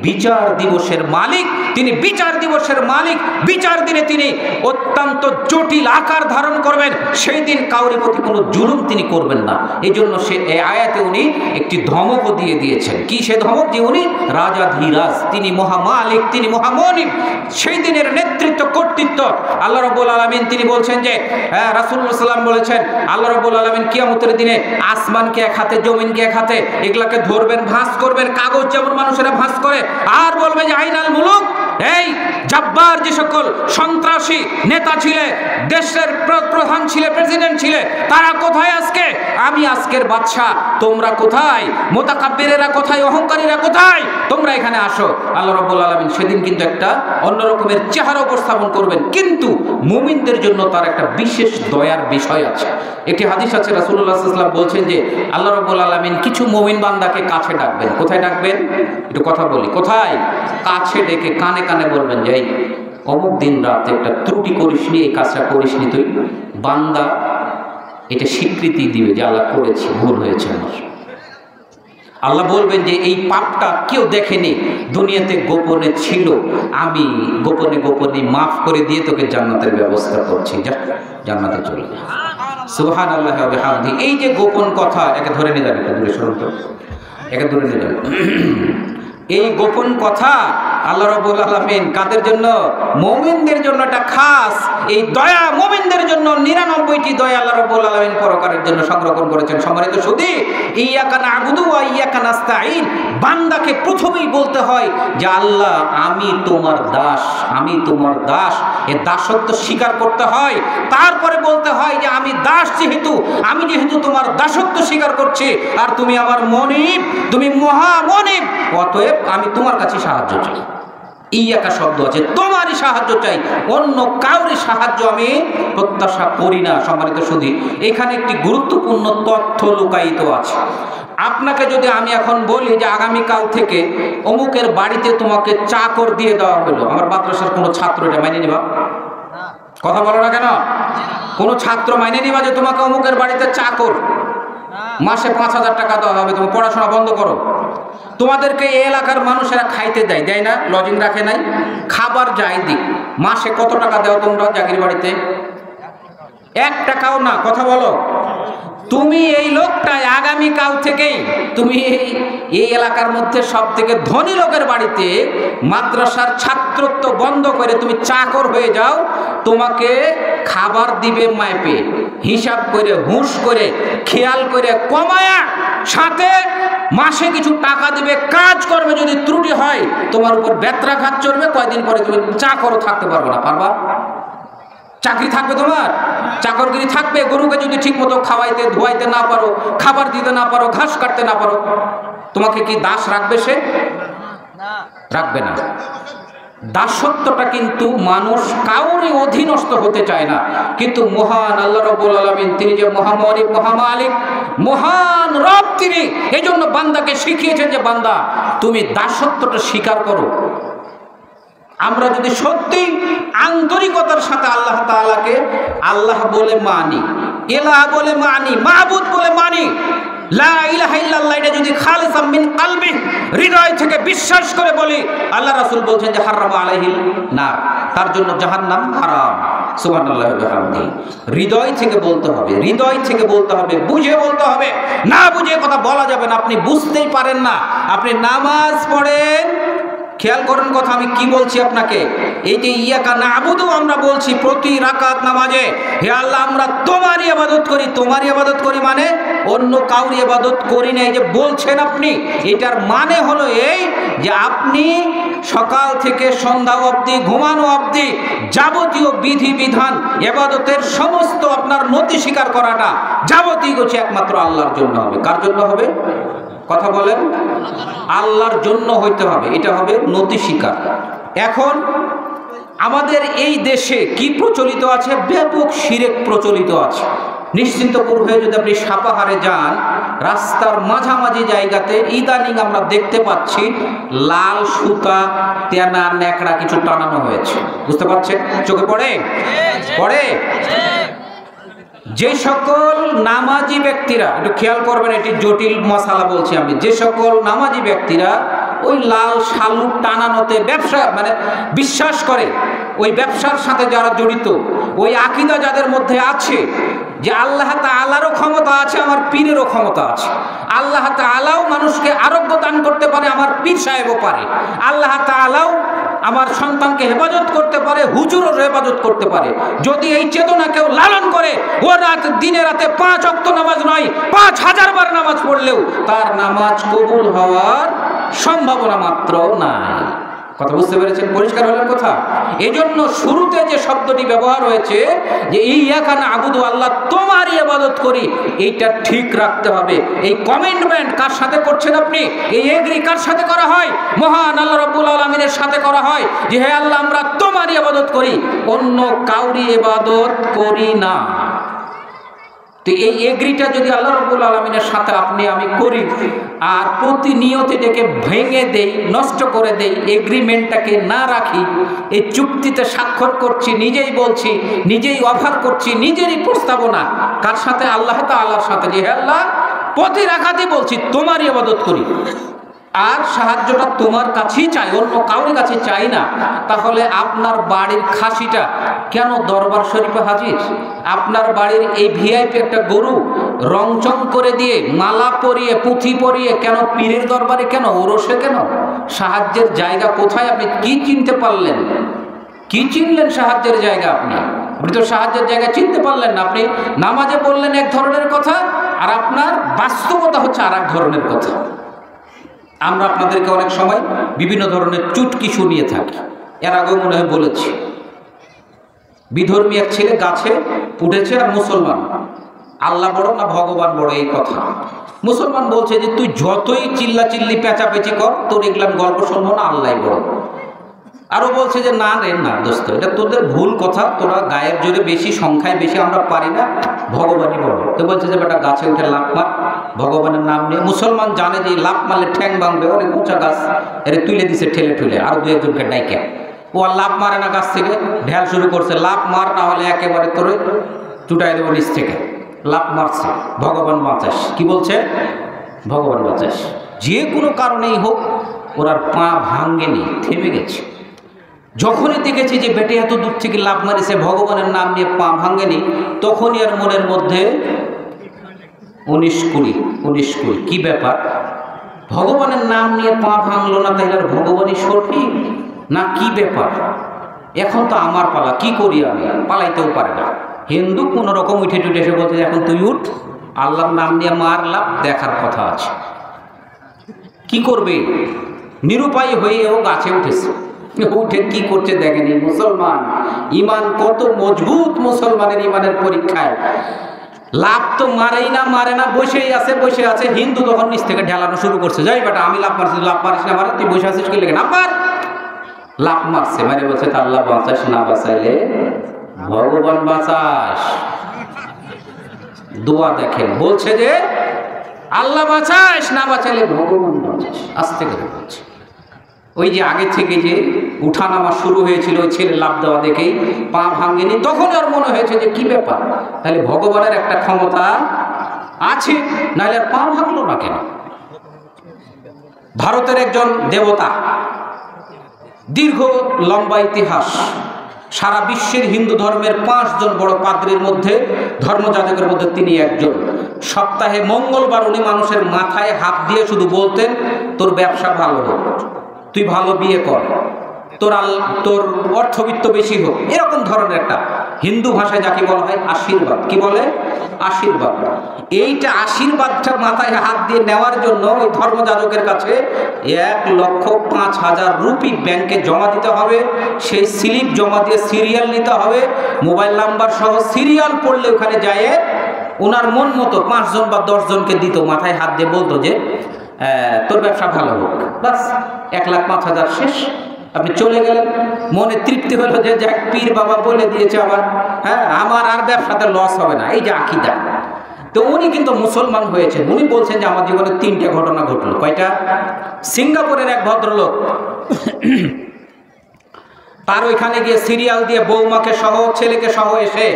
বিচার দিবসের মালিক, তিনি বিচার দিবসের মালিক। বিচার দিনে তিনি অত্যন্ত জটিল আকার ধারণ করবেন, সেই দিন কাউরি প্রতি কোনো জুলুম তিনি করবেন না। এই জন্য সে এই আয়াতে উনি একটি ধমকও দিয়ে দিয়েছেন। কি সে ধমক? যে উনি রাজাধিরাজ, তিনি মহামালিক, তিনি মহামনিব। সেই দিনের নেতৃত্ব, কর্তৃত্ব আল্লাহ রাব্বুল আলামিন তিনি বলছেন যে রাসূলুল্লাহ সাল্লাল্লাহু আলাইহি ওয়াসাল্লাম বলেছেন আল্লাহ রাব্বুল আলামিন কিয়ামতের দিনে আসমানকে এক হাতে, জমিনকে এক হাতে, এগুলাকে ধরবেন, ভাঁজ করবেন, কাগজ যেমন মানুষেরা ভাঁজ করে, আর বলবে যে আইনাল মুলুক, এই জাব্বার যে সকল সন্ত্রাসী নেতা ছিলে, দেশের প্রধান ছিলে, প্রেসিডেন্ট ছিলে, তারা কোথায় আজকে? আমি আজকের বাদশা, তোমরা কোথায়? মুতাকাব্বিরেরা কোথায়? অহংকারীরা কোথায়? তোমরা এখানে আসো। আল্লাহ রাব্বুল আলামিন সেদিন কিন্তু একটা অন্য রকমের চেহারা উপস্থাপন করবেন, কিন্তু মুমিনদের জন্য তার একটা বিশেষ দয়ার বিষয় আছে। একটি হাদিস আছে, রাসূলুল্লাহ সাল্লাল্লাহু আলাইহি ওয়াসাল্লাম বলছেন যে আল্লাহ রাব্বুল আলামিন কিছু মুমিন বান্দাকে কাছে ডাকবেন। কোথায় ডাকবেন? একটু কথা বলি, কোথায়? কাছে ডেকে কানে কানে বলবেন যে এই অমুক দিন রাতে একটা ত্রুটি করিসনি, এই কাজটা করিসনি তুই। বান্দা এটা স্বীকৃতি দিবে যে আল্লাহ করেছি, ভুল হয়েছে আমার। আল্লাহ বলবেন যে এই পাপটা কেউ দেখেনি, দুনিয়াতে গোপনে ছিল, আমি গোপনে গোপনে মাফ করে দিয়ে তোকে জান্নাতের ব্যবস্থা করছি, যা জান্নাতে চলে যা। সুবহানাল্লাহি ওয়া বিহামদিহি। এই যে গোপন কথা, একে ধরে নিয়ে যাবে, একটা দূরে সরুন তো, একে দূরে নিয়ে যাবে। এই গোপন কথা আল্লাহ রাব্বুল আলামিন কাদের জন্য? মুমিনদের জন্য এটা খাস। এই দয়া মুমিনদের জন্য, 99টি দয়া আল্লাহ রাব্বুল আলামিন পরকালের জন্য সংরক্ষণ করেছেন। সম্মানিত সুধী, ইয়্যাকা না'বুদু ওয়া ইয়্যাকা নাস্তাঈন, বান্দাকে প্রথমেই বলতে হয় যে আল্লাহ আমি তোমার দাস, আমি তোমার দাস, এ দাসত্ব স্বীকার করতে হয়। তারপরে বলতে হয় যে আমি দাস, আমি যেহেতু তোমার দাসত্ব স্বীকার করছি, আর তুমি আমার মনিব, তুমি মহামনিব, অতএব আমি তোমার কাছে সাহায্য চাই। ইয়াকা শব্দ আছে, তোমারই সাহায্য চাই, অন্য কাউরি সাহায্য আমি প্রত্যাশা করি না। সম্মানিত সুধী, এখানে একটি গুরুত্বপূর্ণ তথ্য লুকায়িত আছে। আপনাকে যদি আমি এখন বলি যে আগামীকাল থেকে অমুকের বাড়িতে তোমাকে চাকর দিয়ে দেওয়া হলো, আমার মাদ্রাসার কোনো ছাত্র এটা মেনে নিবা? কথা বলো না কেন? কোনো ছাত্র মেনে নিবা যে তোমাকে অমুকের বাড়িতে চাকর, মাসে 5,000 টাকা দেওয়া হবে, তুমি পড়াশোনা বন্ধ করো? তোমাদেরকে এই এলাকার মানুষেরা খাইতে দেয়, দেয় না? লজিং রাখে নাই? খাবার যাই দিক, মাসে কত টাকা দাও তোমরা জাকির বাড়িতে? 1 টাকাও না। কথা বলো। তুমি এই লোকটাই আগামীকাল থেকেই তুমি এই এলাকার মধ্যে সব থেকে ধনী লোকের বাড়িতে মাদ্রাসার ছাত্রত্ব বন্ধ করে তুমি চাকর হয়ে যাও। তোমাকে খাবার দিবে মাইপে, হিসাব করে, হুঁশ করে, খেয়াল করে, কমায়া, সাথে মাসে কিছু টাকা দিবে, কাজ করবে। যদি ত্রুটি হয় তোমার উপর বেত্রাঘাত চলবে, কয়দিন পরে তুমি চাকরও থাকতে পারবে না। পারবা? চাকরি থাকবে তোমার? চাকরগিরি থাকবে? গরুকে যদি ঠিক মতো খাওয়াইতে, ধোয়াইতে না পারো, খাবার দিতে না পারো, ঘাস কাটতে না পারো, তোমাকে কি দাস রাখবে? সে রাখবে না। দাসত্বটা কিন্তু মানুষ কাউরই অধীনস্থ হতে চায় না, কিন্তু মহান আল্লাহ রাব্বুল আলামিন তিনি যে মহামালিক, মহামালিক, মহান রব, তিনি এই জন্য বান্দাকে শিখিয়েছেন যে বান্দা তুমি দাসত্বটা স্বীকার করো। আমরা যদি সত্যি আন্তরিকতার সাথে আল্লাহ তাআলাকে আল্লাহ বলে মানি, ইলাহ বলে মানি, মাবুদ বলে মানি, লা ইলাহা ইল্লাল্লাহ এটা যদি খালিসাম মিন কলবি, হৃদয় থেকে বিশ্বাস করে বলি, আল্লাহ রাসূল বলছেন যে হারাম আলাইহিল নার, তার জন্য জাহান্নাম হারাম। সুবহানাল্লাহি ওয়া বিহামদিহি। হৃদয় থেকে বলতে হবে, হৃদয় থেকে বলতে হবে, বুঝে বলতে হবে। না বুঝে কথা বলা যাবে না। আপনি বুঝতেই পারেন না, আপনি নামাজ পড়েন খেয়াল করেন কথা আমি কি বলছি আপনাকে। এই যে ইয়াকা নাবুদু আমরা বলছি প্রতি রাকাত নামাজে, হে আল্লাহ আমরা তোমারই ইবাদত করি। তোমারই ইবাদত করি মানে অন্য কাউরি ইবাদত করি না, এই যে বলছেন আপনি, এটার মানে হলো এই যে আপনি সকাল থেকে সন্ধ্যা অবধি, ঘুমানো অবধি যাবতীয় বিধি বিধান ইবাদতের সমস্ত আপনার নতি স্বীকার করাটা যাবতীয় কিছু একমাত্র আল্লাহর জন্য হবে। কার জন্য হবে? কথা বলেন। আল্লাহর জন্য হইতে হবে, এটা হবে নতি স্বীকার। এখন আমাদের এই দেশে কি প্রচলিত আছে? ব্যাপক শিরক প্রচলিত আছে। নিশ্চিন্তপুর হয়ে যদি আপনি সাপাহারে যান, রাস্তার মাঝামাঝি জায়গাতে ইদানিং আমরা দেখতে পাচ্ছি লাল সুতা, তেনা, ন্যাকড়া কিছু টানানো হয়েছে। বুঝতে পারছেন? চোখে পড়ে? পড়ে? যে সকল নামাজি ব্যক্তিরা, একটু খেয়াল করবেন, এটি জটিল মশালা বলছি আমি, যে সকল নামাজি ব্যক্তিরা ওই লাল শালু টানানোতে ব্যবসা মানে বিশ্বাস করে, ওই ব্যবসার সাথে যারা জড়িত, ওই আকীদা যাদের মধ্যে আছে যে আল্লাহ তাআলারও ক্ষমতা আছে, আমার পীরেরও ক্ষমতা আছে, আল্লাহ তাআলাও মানুষকে আরোগ্য দান করতে পারে, আমার পীর সাহেবও পারে, আল্লাহ তাআলাও আমার সন্তানকে হেফাজত করতে পারে, হুজুরও হেফাজত করতে পারে, যদি এই চেতনা কেউ লালন করে, ও রাত দিনে রাতে 5 ওয়াক্ত নামাজ নয় 5000 বার নামাজ পড়লেও তার নামাজ কবুল হওয়ার সম্ভাবনা মাত্র নাই। কথা বুঝতে পেরেছেন? পরিষ্কার হলেন কথা? এজন্য শুরুতে যে শব্দটি ব্যবহার হয়েছে যে ইয়াকা নাবুদু, আল্লাহ তোমারই ইবাদত করি, এইটা ঠিক রাখতে হবে। এই কমিটমেন্ট কার সাথে করছেন আপনি? এই এগ্রি কার সাথে করা হয়? মহান আল্লাহ রাব্বুল আলামিনের সাথে করা হয় যে হে আল্লাহ আমরা তোমারই ইবাদত করি, অন্য কাউরি ইবাদত করি না। তো এই এগ্রিটা যদি আল্লাহ রাব্বুল আলামিনের সাথে আপনি আমি করি আর প্রতিনিয়ত এটাকে ভেঙে দেই, নষ্ট করে দেই, এগ্রিমেন্টটাকে না রাখি, এই চুক্তিতে স্বাক্ষর করছি, নিজেই বলছি, নিজেই অফার করছি, নিজেরই প্রস্তাবনা, কার সাথে? আল্লাহ তাআলার সাথে, যে হে আল্লাহ প্রতি রাকাতে বলছি তোমারই ইবাদত করি আর সাহায্যটা তোমার কাছেই চাই, অন্য কাউরি কাছে চাই না। তাহলে আপনার বাড়ির খাসিটা কেন দরবার শরীফে হাজির? আপনার বাড়ির এই ভিআইপি একটা গরু রংচং করে দিয়ে, মালা পরিয়ে, পুঁথি পরিয়ে কেন পীরের দরবারে, কেন ওরসে, কেন? সাহায্যের জায়গা কোথায়? আপনি কি চিনতে পারলেন? কি চিনলেন সাহায্যের জায়গা? আপনি তো সাহায্যের জায়গা চিনতে পারলেন না। আপনি নামাজে বললেন এক ধরনের কথা, আর আপনার বাস্তবতা হচ্ছে আর এক ধরনের কথা। আমরা আপনাদেরকে অনেক সময় বিভিন্ন ধরনের চুটকি শুনিয়ে থাকি, এর আগেও মনে হয় বলেছি। বিধর্মী এক ছেলে গাছে উঠেছে আর মুসলমান, আল্লাহ বড় না ভগবান বড় এই কথা। মুসলমান বলছে যে তুই যতই চিল্লা চিল্লি পেঁচাপেচি কর, তোর এগুলাম গল্প শুনবো না, আল্লাহ বড়। আরো বলছে যে না রে না দোস্ত, এটা তোদের ভুল কথা, তোরা গায়ের জোরে বেশি, সংখ্যায় বেশি, আমরা পারি না, ভগবানই বড়। তো বলছে যে বেটা গাছে উঠে লাফ মার ভগবানের নাম নিয়ে। মুসলমান জানে যে লাফ মারলে ঠ্যাং ভাঙবে, অনেক উঁচা গাছ, এর তুলে দিছে ঠেলে ঠুলে, আর 2-1জনকে ডাইকে। ও আর লাফ মারে না গাছ থেকে, ঢেল শুরু করছে, লাফ মার না হলে একেবারে তোরে চুটাই দেবো নিচ থেকে। লাফ মারছে, ভগবান বাঁচাস। কি বলছে? ভগবান বাঁচাস। যে কোনো কারণেই হোক ওরা পা ভাঙ্গেনি, থেমে গেছে। যখনই দেখেছি যে বেটে এত দূর থেকে লাফ মারিছে, ভগবানের নাম নিয়ে পা ভাঙ্গেনি, তখনই আর মনের মধ্যে 19-20 কি ব্যাপার, ভগবানের নাম নিয়ে পা ভাঙলো না, তাহলে আর ভগবানই সঠিক না, কি ব্যাপার? এখন তো আমার পালা, কি করি আমি? পালাইতেও পারে না। হিন্দু কোন রকম উঠে টুটে এসে বলছে এখন তুই উঠ, আল্লাহর নাম নিয়ে মারলাম, দেখার কথা আছে। কি করবে? নিরুপায় হয়েও গাছে উঠেছে। উঠে কি করছে দেখেনি মুসলমান? ইমান কত মজবুত মুসলমানের ইমানের পরীক্ষায়। লাভ তো মারেই না, মারে না, বসেই আছে, বসে আছে। হিন্দু তখন নিচ থেকে ঢেলানো শুরু করছে, যাই বেটা আমি লাভ মারছি, লাভ মারিস না, মারে তুই বসে আছিস কি লেগে? না মার। লাভ মারছে, মারে বলছে আল্লাহ বাঁচাস, না বাঁচাইলে ভগবান বাঁচাস। দোয়া দেখেন, বলছে যে আল্লাহ বাঁচাস, না বাঁচাইলে ভগবান বাঁচাস। আস্তে করে বলছে। ওই যে আগে থেকে যে উঠানামা শুরু হয়েছিল, ওই ছেলে লাভ দেওয়া দেখেই পা ভাঙেনি, তখন আর মনে হয়েছে যে কি ব্যাপার, তাহলে ভগবানের একটা ক্ষমতা আছে, নাহলে আর পা ভাঙলো না কেন? ভারতের একজন দেবতা, দীর্ঘ লম্বা ইতিহাস, সারা বিশ্বের হিন্দু ধর্মের 5 জন বড় পাদ্রীর মধ্যে, ধর্মযাজকের মধ্যে তিনি একজন। সপ্তাহে মঙ্গলবার উনি মানুষের মাথায় হাত দিয়ে শুধু বলতেন তোর ব্যবসা ভালো হোক, তুই ভালো বিয়ে কর, তোর অর্থবিত্ত বেশি হোক, এরকম ধরনের একটা হিন্দু ভাষায় যাকে বলা হয় আশীর্বাদ। কি বলে? আশীর্বাদ। এইটা আশীর্বাদটা মাথায় হাত দিয়ে নেওয়ার জন্য ওই ধর্মযাজকের কাছে 1,05,000 রুপি ব্যাংকে জমা দিতে হবে। সেই স্লিপ জমা দিয়ে সিরিয়াল নিতে হবে, মোবাইল নাম্বার সহ সিরিয়াল পড়লে ওখানে যায় ওনার মন মতো 5 জন বা 10 জনকে দিত, মাথায় হাত দিয়ে বলতো যে তোর ব্যবসা ভালো হোক, বাস 1,05,000 শেষ। আপনি চলে গেলেন, মনে তৃপ্তি হলো যে যাক পীর বাবা বলে দিয়েছে আমার আর ব্যবসাতে লস হবে না, এই যে আকীদা। তো উনি কিন্তু মুসলমান হয়েছেন। উনি বলছেন যে আমার জীবনে 3টে ঘটনা ঘটলো। কয়টা? সিঙ্গাপুরের এক ভদ্রলোক তার ওইখানে গিয়ে সিরিয়াল দিয়ে বৌমাকে সহ ছেলেকে সহ এসে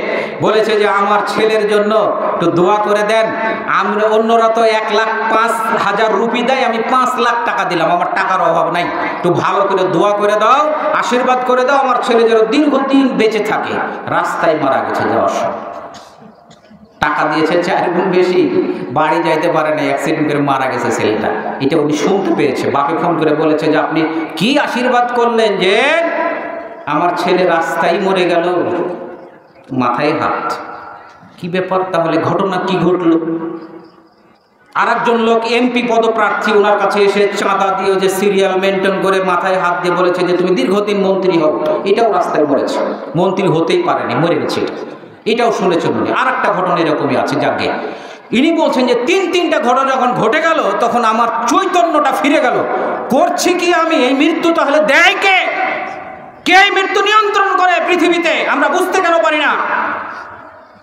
বলেছে যে আমার ছেলের জন্য একটু দোয়া করে দেন। আমরা অন্যরা তো 1,05,000 রুপি দেয়, আমি 5 লাখ টাকা দিলাম, আমার টাকার অভাব নাই, একটু ভালো করে দোয়া করে দাও, আশীর্বাদ করে দাও, আমার ছেলে যেন দীর্ঘদিন বেঁচে থাকে। রাস্তায় মারা গেছে যাওয়ার সময়। টাকা দিয়েছে 4 গুণ বেশি, বাড়ি যাইতে পারে না, অ্যাক্সিডেন্ট করে মারা গেছে ছেলেটা। এটা উনি শুনতে পেয়েছে, বাপে ফোন করে বলেছে যে আপনি কি আশীর্বাদ করলেন যে আমার ছেলে রাস্তায় মরে গেল। মাথায় হাত। কি ব্যাপার তাহলে? ঘটনা কি ঘটলো? আরেকজন লোক এমপি পদপ্রার্থী, ওনার কাছে এসে চাঁদা দিয়ে যে সিরিয়াল মেনটেন করে মাথায় হাত দিয়ে বলেছে যে তুমি দীর্ঘদিন মন্ত্রী হও। এটাও রাস্তায় মরেছে, মন্ত্রী হতেই পারেনি, মরে গেছে। এটাও শুনেছেন উনি। আর একটা ঘটনা এরকমই আছে যাকে ইনি বলছেন যে 3টা ঘটনা যখন ঘটে গেল তখন আমার চৈতন্যটা ফিরে গেল। করছি কি আমি? এই মৃত্যু তাহলে দেয় কে? কে মৃত্যু নিয়ন্ত্রণ করে পৃথিবীতে? আমরা বুঝতে কেন পারি না?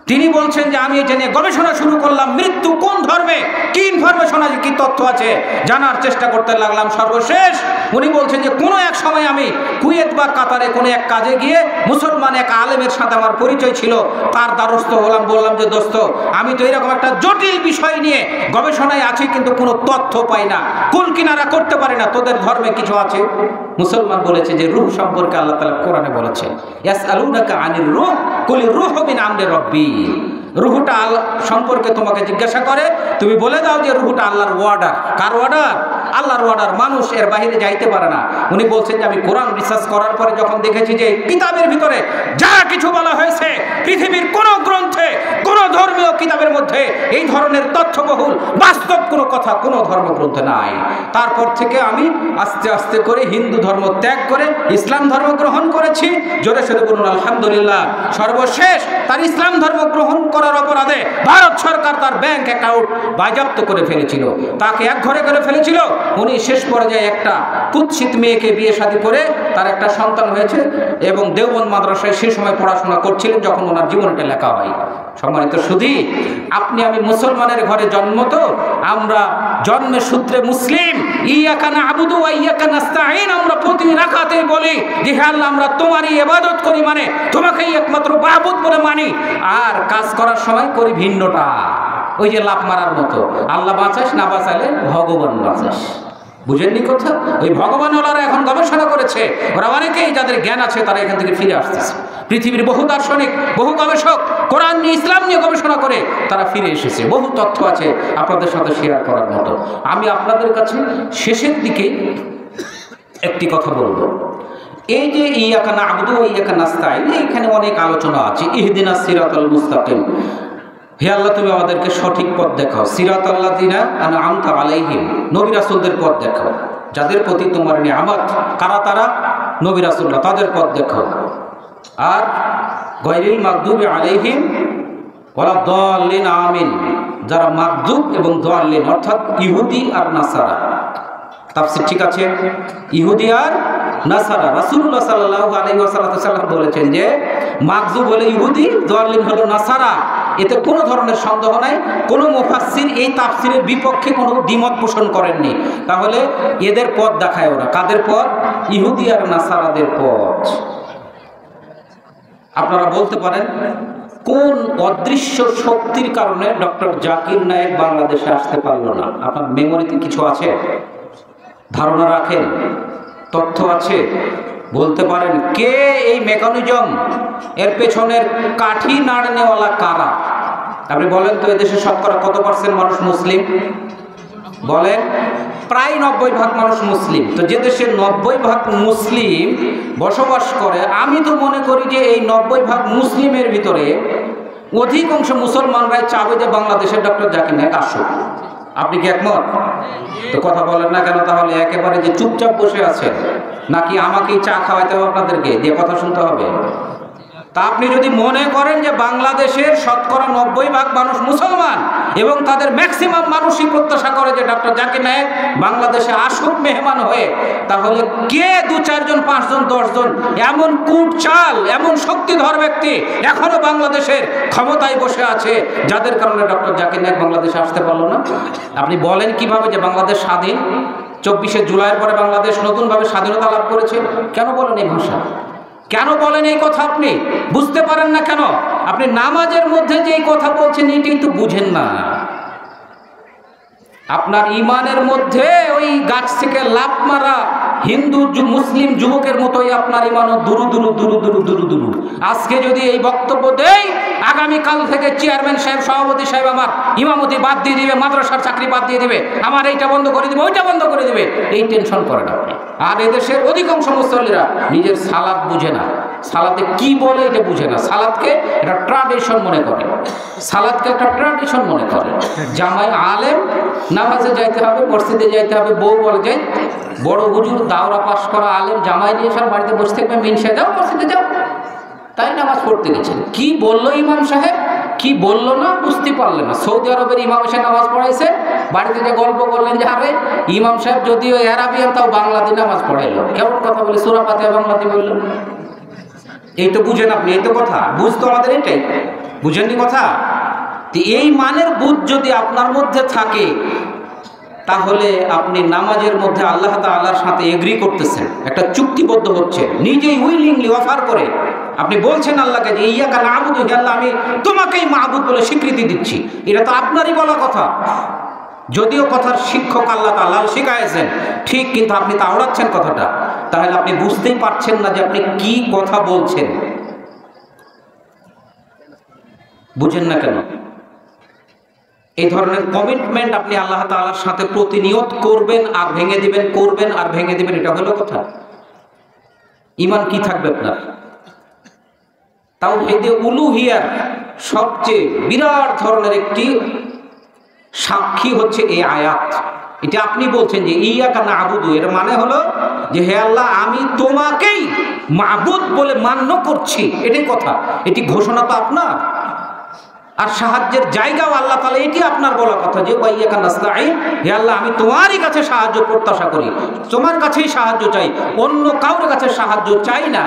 তিনি বলছেন যে আমি এটা নিয়ে গবেষণা শুরু করলাম, মৃত্যু কোন ধর্মে, কি ইনফরমেশন আছে, কি তথ্য আছে, জানার চেষ্টা করতে লাগলাম। সর্বশেষ উনি বলছেন যে কোনো এক সময় আমি কুয়েত বা কাতারে কোনো এক কাজে গিয়ে মুসলমান এক আলেমের সাথে আমার পরিচয় ছিল, তার দ্বারস্থ হলাম। বললাম যে দোস্ত, আমি তো এরকম একটা জটিল বিষয় নিয়ে গবেষণায় আছি, কিন্তু কোনো তথ্য পাই না, কুল কিনারা করতে পারি না, তোদের ধর্মে কিছু আছে? মুসলমান বলেছে যে রূহ সম্পর্কে আল্লাহ তাআলা কোরআনে বলেছেন, ইয়াসআলুনাকা আনির রূহ কুলির রূহু মিন আমরি রাব্বি। রূহটা আল্লাহ সম্পর্কে তোমাকে জিজ্ঞাসা করে, তুমি বলে দাও যে রূহটা আল্লাহর অর্ডার। কার অর্ডার? আল্লাহর অর্ডার। মানুষ এর বাইরে যাইতে পারে না। উনি বলছেন যে আমি কোরআন রিসার্চ করার পরে যখন দেখেছি যে কিতাবের ভিতরে যা কিছু বলা হয়েছে, পৃথিবীর কোন গ্রন্থে, কোন ধর্মীয় কিতাবের মধ্যে এই ধরনের তথ্যবহুল বাস্তব কোনো কথা কোনো ধর্মগ্রন্থে নাই। তারপর থেকে আমি আস্তে আস্তে করে হিন্দু ধর্ম ত্যাগ করে ইসলাম ধর্ম গ্রহণ করেছি। জোরে সোরে বলুন আলহামদুলিল্লাহ। সর্বশেষ তার ইসলাম ধর্ম গ্রহণ করার অপরাধে ভারত সরকার তার ব্যাংক অ্যাকাউন্ট বাজেয়াপ্ত করে ফেলেছিল, তাকে একঘরে করে ফেলেছিল। উনি শেষ পর্যায়ে একটা কুৎসিত মেয়েকে বিয়ে শাদী করে তার একটা সন্তান হয়েছে এবং দেওবন্দ মাদ্রাসায় সে সময় পড়াশোনা করছিলেন যখন ওনার জীবনটা লেখা হয়। সম্মানিত সুধী, আপনি আমি মুসলমানের ঘরে জন্ম, তো আমরা জন্মের সূত্রে মুসলিম। ইয়াকা না'বুদু ওয়া ইয়াকা নাস্তাঈন। আমরা প্রতি রাকাতে বলি যে হে আল্লাহ, আমরা তোমারই ইবাদত করি, মানে তোমাকেই একমাত্র মাবুদ বলে মানি, আর কাজ করার সময় করি ভিন্নটা। ওই যে লাফ মারার মতো, আল্লাহ বাঁচাস, না বাঁচালে ভগবান বাঁচাস। বুঝেননি কথা? ওই ভগবানওয়ালারা এখন গবেষণা করেছে, ওরা অনেকেই যাদের জ্ঞান আছে তারা এখান থেকে ফিরে আসতেছে। পৃথিবীর বহু দার্শনিক, বহু গবেষক কোরআন নিয়ে, ইসলাম নিয়ে গবেষণা করে তারা ফিরে এসেছে। বহু তথ্য আছে আপনাদের সাথে শেয়ার করার মতো। আমি আপনাদের কাছে শেষের দিকে একটি কথা বলবো। এই যে ইয়াকা না'বুদু ওয়া ইয়াকা নাস্তাঈন, এখানে অনেক আলোচনা আছে। ইহদিনাস সিরাতাল মুস্তাকিম, হে আল্লাহ তুমি আমাদেরকে সঠিক পথ দেখাও। সিরাতাল্লাযিনা আন'আমতা আলাইহিম, নবী রাসূলদের পথ দেখাও, যাদের প্রতি তোমার নিয়ামত। কারা তারা? নবী রাসূলরা, তাদের পথ দেখাও। আর গায়রিল মাগদুবি আলাইহিম ওয়ালা দাল্লিন, আমিন, যারা মাগদুব এবং দাল্লিন অর্থাৎ ইহুদি আর নাসারা। তাফসীর ঠিক আছে? ইহুদি আর নাসারা। রাসূলুল্লাহ সাল্লাল্লাহু আলাইহি ওয়াসাল্লাম বলেছেন যে মাগদুব হলো ইহুদি, দাল্লিন হলো নাসারা। এতে কোনো ধরনের সন্দেহ নাই। কোনো মুফাসসির এই তাফসীরের বিপক্ষে কোনো দ্বিমত পোষণ করেননি। তাহলে এদের পথ দেখায় ওরা। কাদের পথ? ইহুদি আর নাসারাদের পথ। আপনারা বলতে পারেন কোন অদৃশ্য শক্তির কারণে ডক্টর জাকির নায়েক বাংলাদেশে আসতে পারলো না? আপনার মেমোরিতে কিছু আছে? ধারণা রাখেন? তথ্য আছে? বলতে পারেন কে এই মেকানিজম, এর পেছনের কাঠি নাড়নেওয়ালা কারা? আপনি বলেন তো, এদেশে শতকরা কত % মানুষ মুসলিম? বলেন প্রায় 90% মানুষ মুসলিম। তো যে দেশে 90% মুসলিম বসবাস করে, আমি তো মনে করি যে এই 90% মুসলিমের ভিতরে অধিকাংশ মুসলমানরাই চাবে যে বাংলাদেশের ডক্টর জাকির নায়েক আসুক। আপনি কি একমত? তো কথা বলেন না কেন তাহলে? একেবারে যে চুপচাপ বসে আছেন, নাকি আমাকেই চা খাওয়াইতে হবে, আপনাদেরকে দিয়ে কথা শুনতে হবে? তা আপনি যদি মনে করেন যে বাংলাদেশের শতকরা 90% মানুষ মুসলমান এবং তাদের ম্যাক্সিমাম মানুষই প্রত্যাশা করে যে ডক্টর জাকির নায়েক বাংলাদেশে আসুক মেহমান হয়ে, তাহলে কে 2-4 জন 5 জন 10 জন এমন কূট চাল, এমন শক্তিধর ব্যক্তি এখনো বাংলাদেশের ক্ষমতায় বসে আছে যাদের কারণে ডক্টর জাকির নায়েক বাংলাদেশে আসতে পারলো না? আপনি বলেন কিভাবে যে বাংলাদেশ স্বাধীন? 24শে জুলাইয়ের পরে বাংলাদেশ নতুনভাবে স্বাধীনতা লাভ করেছে। কেন বলেন এই ভাষা? কেন বলেন এই কথা? আপনি বুঝতে পারেন না কেন? আপনি নামাজের মধ্যে যে এই কথা বলছেন এটাই তো বুঝেন না। আপনার ইমানের মধ্যে ওই গাছ থেকে লাফ মারা হিন্দু মুসলিম যুবকের মতোই আপনার ইমানও দুরু দুরু দুরু দুরু দুরু দুরু। আজকে যদি এই বক্তব্য দেই, আগামীকাল থেকে চেয়ারম্যান সাহেব, সভাপতি সাহেব আমার ইমামতি বাদ দিয়ে দিবে, মাদ্রাসার চাকরি বাদ দিয়ে দিবে, আমার এইটা বন্ধ করে দিবে, ওইটা বন্ধ করে দিবে। এই টেনশন করেন আপনি। আর এদেশের অধিকাংশ মুসল্লিরা নিজের সালাত বুঝে না, সালাতে কি বলে এটা বুঝে না। সালাদকে একটা ট্র্যাডিশন মনে করে, সালাদকে একটা ট্র্যাডিশন মনে করে। জামাই আলেম, নামাজে যাইতে হবে, মসজিদে যাইতে হবে, বউ বলে যাই, বড় হুজুর দাওরা পাশ করা আলেম জামাই নিয়ে সব বাড়িতে বসে থাকবে, মিনসে যাও মসজিদে যাও, তাই নামাজ পড়তে গেছেন। কি বললো ইমাম সাহেব, কি বললো না বুঝতে পারলেন না। সৌদি আরবের ইমাম এসে নামাজ পড়াইছে, বাড়িতে যে গল্প করলেন যে আরে ইমাম সাহেব যদিও আরাবিয়ান তাও বাংলাতে নামাজ পড়াইলো। কেমন কথা বলে, সূরা ফাতিহা বাংলাতে বললেন। এই তো বুঝেন আপনি, এই তো কথা বুঝতো আমাদের, এটাই বুঝেননি কথা। তো এই মানের বুঝ যদি আপনার মধ্যে থাকে, তাহলে আপনি নামাজের মধ্যে আল্লাহ তাআলার সাথে এগ্রি করতেছেন, একটা চুক্তিবদ্ধ হচ্ছে, নিজেই উইলিংলি অফার করে আপনি বলছেন আল্লাহকে যে ইয়াকা না'বুদু, হে আল্লাহ আমি তোমাকেই মাবুদ বলে স্বীকৃতি দিচ্ছি। এটা তো আপনারই বলা কথা, যদিও কথার শিক্ষক আল্লাহ তাআলা শিখাইছেন ঠিক, কিন্তু আপনি তা আওড়াচ্ছেন কথাটা। তাহলে আপনি বুঝতেই পারছেন না যে আপনি কি কথা বলছেন। বুঝেন না কেন? এই ধরনের কমিটমেন্ট আপনি আল্লাহ তাআলার সাথে প্রতিনিয়ত করবেন আর ভেঙে দিবেন, করবেন আর ভেঙে দিবেন, এটা হলো কথা। ঈমান কি থাকবে আপনার? তাওহীদে উলুহিয়ার সবচেয়ে বিরাট ধরনের একটি সাক্ষী হচ্ছে এই আয়াত। এটা আপনি বলছেন যে ইয়াকা না'বুদু, এর মানে হলো যে হে আল্লাহ আমি তোমাকেই মাবুদ বলে মান্য করছি, এটাই কথা। এটি ঘোষণা তো আপনার, আর সাহায্যের জায়গাও আল্লাহ তাআলা, এটি আপনার বলা কথা যে ওয়াইয়াকা নাস্তাঈন, হে আল্লাহ আমি তোমারই কাছে সাহায্য প্রত্যাশা করি, তোমার কাছেই সাহায্য চাই, অন্য কারোর কাছে সাহায্য চাই না।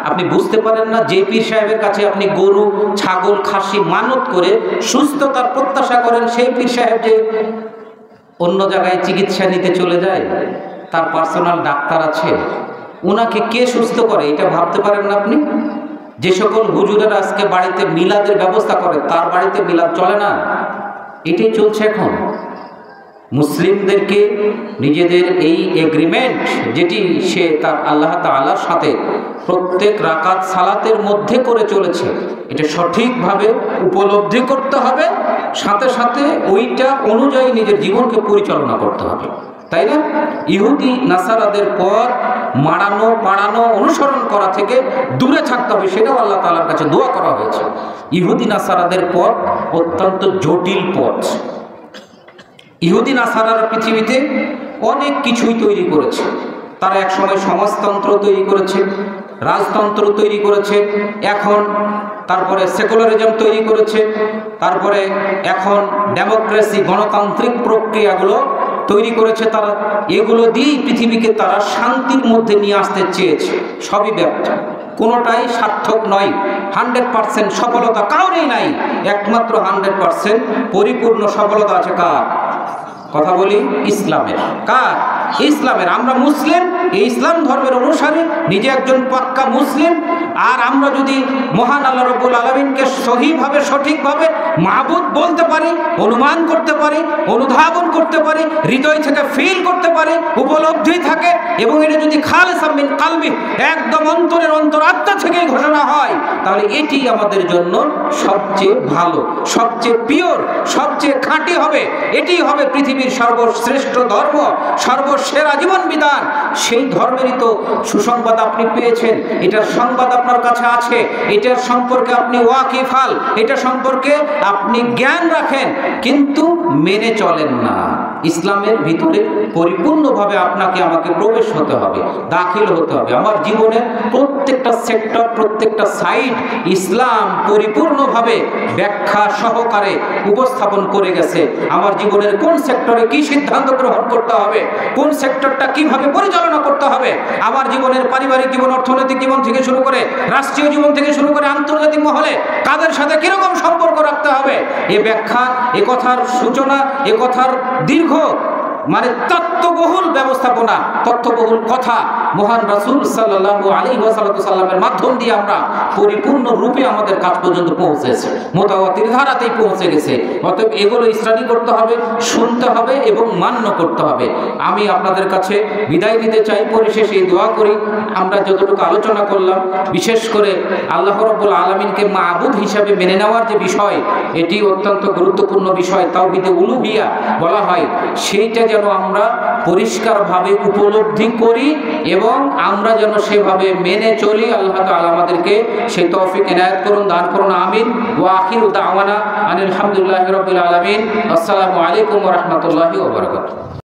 আপনি বুঝতে পারেন না যে পীর সাহেবের কাছে আপনি গরু, ছাগল, খাসি মানত করে সুস্থতার প্রত্যাশা করেন, সেই পীর সাহেব যে অন্য জায়গায় চিকিৎসা নিতে চলে যায়, তার পার্সোনাল ডাক্তার আছে, ওনাকে কে সুস্থ করে এটা ভাবতে পারেন না আপনি? যে সকল হুজুরের আজকে বাড়িতে মিলাদের ব্যবস্থা করে, তার বাড়িতে মিলাদ চলে না। এটাই চলছে এখন। মুসলিমদেরকে নিজেদের এই এগ্রিমেন্ট, যেটি সে তার আল্লাহ তাআলার সাথে প্রত্যেক রাকাত সালাতের মধ্যে করে চলেছে, এটা সঠিকভাবে উপলব্ধি করতে হবে, সাথে সাথে ওইটা অনুযায়ী নিজের জীবনকে পরিচালনা করতে হবে, তাই না? ইহুদি নাসারাদের পথ মাড়ানো, পাড়ানো, অনুসরণ করা থেকে দূরে থাকতে হবে, সেটাও আল্লাহ তাআলার কাছে দোয়া করা হয়েছে। ইহুদি নাসারাদের পথ অত্যন্ত জটিল পথ। ইহুদি নাসারারা পৃথিবীতে অনেক কিছুই তৈরি করেছে। তারা একসময় সমাজতন্ত্র তৈরি করেছে, রাজতন্ত্র তৈরি করেছে, এখন তারপরে সেকুলারিজম তৈরি করেছে, তারপরে এখন ডেমোক্রেসি, গণতান্ত্রিক প্রক্রিয়াগুলো তৈরি করেছে তারা। এগুলো দিয়েই পৃথিবীকে তারা শান্তির মধ্যে নিয়ে আসতে চেয়েছে। সবই ব্যর্থ, কোনোটাই সার্থক নয়। 100% সফলতা কারোরই নাই, একমাত্র 100% পরিপূর্ণ সফলতা আছে কার? কথা বলি ইসলামের। কার? ইসলামের। আমরা মুসলিম, এই ইসলাম ধর্মের অনুসারী, নিজে একজন পাক্কা মুসলিম। আর আমরা যদি মহান আল্লাহ রাব্বুল আলামিনকে সহিভাবে সঠিকভাবে মাবুদ বলতে পারি, অনুমান করতে পারি, অনুধাবন করতে পারি, হৃদয় থেকে ফিল করতে পারি, উপলব্ধি থাকে, এবং এটা যদি খালিসাম মিন কালবি, একদম অন্তরের অন্তরাত্মা থেকে ঘোষণা হয়, তাহলে এটি আমাদের জন্য সবচেয়ে ভালো, সবচেয়ে পিওর, সবচেয়ে খাঁটি হবে। এটি হবে পৃথিবীর সর্বশ্রেষ্ঠ ধর্ম, সর্বসেরা জীবন বিধান। সেই ধর্মেরই তো সুসংবাদ আপনি পেয়েছেন, এটার সংবাদ আপনার কাছে আছে, এটার সম্পর্কে আপনি ওয়াকিফাল, এটা সম্পর্কে আপনি জ্ঞান রাখেন, কিন্তু মেনে চলেন না। ইসলামের ভিতরে পরিপূর্ণভাবে আপনাকে আমাকে প্রবেশ হতে হবে, দাখিল হতে হবে। আমার জীবনের প্রত্যেকটা সেক্টর, প্রত্যেকটা সাইড ইসলাম পরিপূর্ণভাবে ব্যাখ্যা সহকারে উপস্থাপন করে গেছে। আমার জীবনের কোন সেক্টরে কি সিদ্ধান্ত গ্রহণ করতে হবে, কোন সেক্টরটা কিভাবে পরিচালনা করতে হবে, আমার জীবনের পারিবারিক জীবন, অর্থনৈতিক জীবন থেকে শুরু করে রাষ্ট্রীয় জীবন থেকে শুরু করে আন্তর্জাতিক মহলে কাদের সাথে কিরকম সম্পর্ক রাখতে হবে, এ ব্যাখ্যা, এ কথার সূচনা, এ কথার দীর্ঘ মানে তত্ত্ববহুল ব্যবস্থাপনা, তত্ত্ববহুল কথা মহান রাসূল সাল্লাল্লাহু আলাইহি ওয়াসাল্লামের মাধ্যম দিয়ে আমরা পরিপূর্ণ রূপে আমাদের কাজ পর্যন্ত পৌঁছেছে, মুতাওয়াতির ধারাতেই পৌঁছে গেছে। অতএব এগুলো স্টাডি করতে হবে, শুনতে হবে এবং মান্য করতে হবে। আমি আপনাদের কাছে বিদায় নিতে চাই, পরিশেষে দোয়া করি, আমরা যতটুকু আলোচনা করলাম, বিশেষ করে আল্লাহ রাব্বুল আলামিনকে মাবুদ হিসাবে মেনে নেওয়ার যে বিষয়, এটি অত্যন্ত গুরুত্বপূর্ণ বিষয়। তাওহীদে উলুহিয়া বলা হয়, সেইটা যেন আমরা পরিষ্কারভাবে উপলব্ধি করি এবং আমরা যেন সেভাবে মেনে চলি। আল্লাহ তাআলা আমাদেরকে সেই তৌফিক ইনায়াত করুন, দান করুন, আমিন। ওয়া আখিরু দাওয়ানা আনিল হামদুলিল্লাহি রাব্বিল আলামিন। আসসালামু আলাইকুম ওয়া রাহমাতুল্লাহি ওয়া বারাকাতুহু।